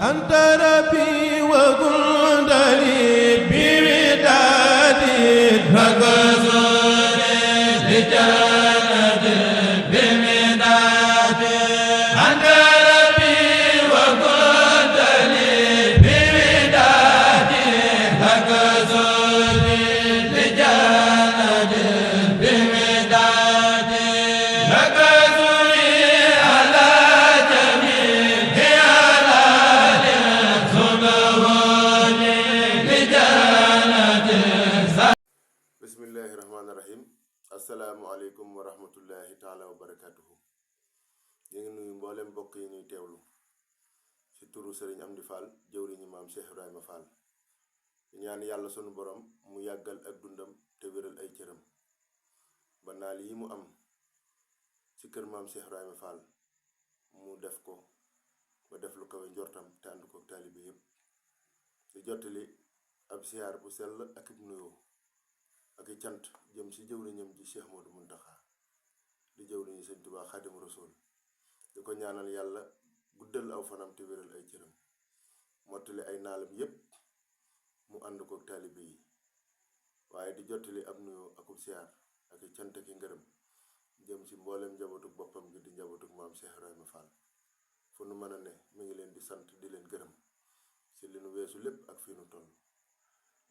أنت ربي وكنت لي بودادي فكسر لجنة بمدادي أنت ربي وكنت لي بودادي فكسر لجنة بمدادي bismillahi rahmaani rahim asalaamualeykum wa rahmatullahi taala wa barakatuhu. ñu ngi nuyu mboolem mbokk yi ñuy teewlu ci turu Serigne Amdi Fall jëwriñu maam Cheikh Ibrahima Fall. ñaan yàlla sunu borom mu yàggal ak dundam te wéral ay cëram ba naal yi mu am ci kër maam Cheikh Ibrahima Fall mu def ko ba def lu kawe njortam te ànd ko taalibe yépp di jottali ab siyaar bu sell ak ib nuyoo ak i cant jëm ci jëwriñam ji Cheikh Modou Muntaxa di jëwriñu Sëñ Tuubaa Xaadimu Rasuul di ko ñaanal yàlla guddal aw fanam te wéral ay cëram mottali ay naalam yépp mu ànd ko taalibe yi waaye di jottali ab nuyoo akub siyaar ak i cant ki ngërëm jëm ci mboolem njabootuk boppam gi di njabootuk maam Cheikh Ibrahima Fall fu nu mën a ne mi ngi leen di sant di leen gërëm ci li nu weesu lépp ak fi nu toll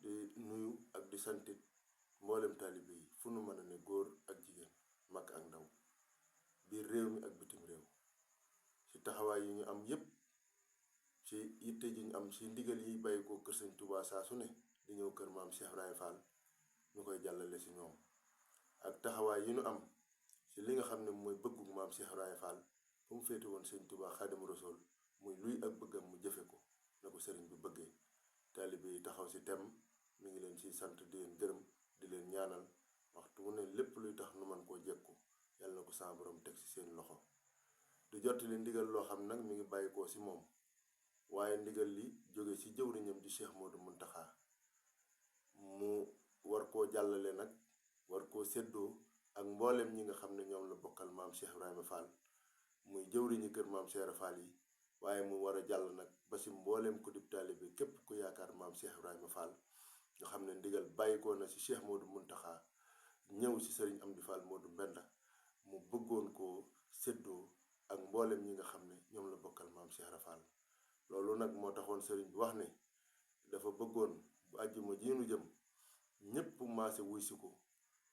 di nuyu ak di santit mboolem taalibe yi fu nu mën a ne góor ak jigéen mag ak ndaw biir réew mi ak bitim réew ci taxawaay yi ñu am yépp ci yitte ji ñu am ci ndigal yi bàyyi ko kër Sëñ Tuubaa saa su ne di ñëw kër maam Cheikh Ibrahima Fall ñu koy jàllale ci ñoom ak taxawaay yi ñu am ci li nga xam ne mooy bëggu maam Cheikh Ibrahima Fall fu mu féete woon Sëñ Tuubaa Xaadimu Rasuul muy luy ak bëggam mu jëfe ko na ko sëriñ bi bëggee. taalibe yi taxaw ci tem mi ngi leen ci sant di leen gërëm di leen ñaanal waxtu wu ne lépp luy tax nu man koo jekku yàlla na ko sa borom teg ci seen loxo di jottali ndigal loo xam nag mi ngi bàyyi koo ci moom waaye ndigal li jóge ci jëwriñam di Cheikh Modou Muntaxa mu war koo jàllale nag war koo séddoo ak mboolem ñi nga xam ne ñoom la bokkal maam Cheikh Ibrahima Fall muy jëwriñu kër maam Cheikh Fall yi waaye mu war a jàll nag ba ci mboolem ku dib taalibe képp ku yaakaar maam Cheikh Ibrahima Fall nga xam ne ndigal bàyyikoo na ci Cheikh Modou Muntaxa ñëw ci Serigne Amdi Fall Modou Mbenda mu bëggoon koo séddoo ak mboolem ñi nga xam ne ñoom la bokkal maam Cheikh Ibra Fall loolu nag moo taxoon Serigne bi wax ne dafa bëggoon bu àjjuma ji nu jëm ñépp maase wuy si ko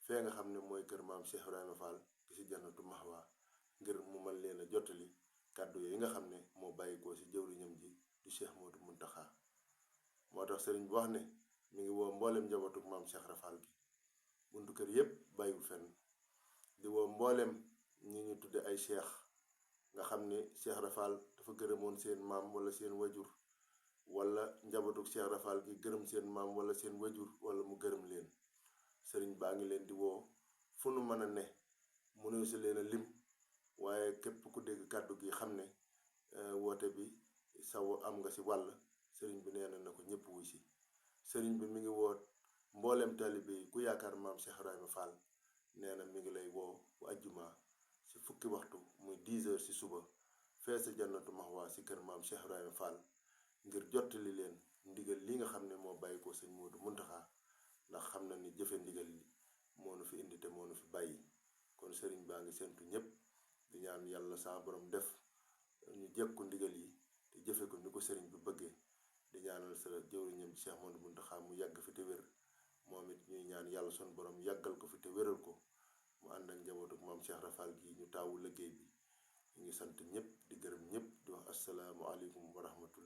fee nga xam ne mooy kër maam Cheikh Ibrahima Fall gi ci Jannatu Mahwa ngir mu mën leen a jottali kàddu yi nga xam ne moo bàyyikoo ci jëwriñam ji di Cheikh Modou Muntaxa moo tax Serigne bi wax ne mi ngi woo mboolem njabootuk maam Cheikh Ibra Fall gi buntu kër yépp bàyyiwul fenn di woo mboolem ñi ñu tudde ay cheikh nga xam ne Cheikh Ibra Fall dafa gërëmoon seen maam wala seen wajur wala njabootuk Cheikh Ibra Fall gi gërëm seen maam wala seen wajur wala mu gërëm leen sëriñ baa ngi leen di woo fu nu mën a ne mënu si leen a lim waaye képp ku dégg kàddu gi xam ne woote bi saw am nga ci wàll sëriñ bi nee na ko ñëpp wuy si sëriñ bi mi ngi woo mboolem taalibe yi ku yaakaar maam Cheikh Ibrahima Fall nee na mi ngi lay woo bu àjjuma ci fukki waxtu muy 10 heures ci suba fee sa Jannatu Mahwa ci kër maam Cheikh Ibrahima Fall ngir jottali leen ndigal li nga xam ne moo bàyyi ko sëñ Modou Muntaxa ndax xam na ni jëfe ndigal li moo nu fi indi te moo nu fi bàyyi kon sëriñ baa ngi séntu ñépp di ñaan yàlla sa borom def ñu jekku ndigal yi te jëfe ko ni ko sëriñ bi bëggee di ñaanal sa jëwriñam ci Cheikh Modou Muntaxa mu yàgg fi te wér moom it ñuy ñaan yàlla son borom yàggal ko fi te wéral ko mu ànd ak njabootuk maam Cheikh Ibra Fall gi ñu taawu liggéey bi ñu ngi sant ñëpp di gërëm ñëpp di wax asalaamu aleykum wa rahmatullah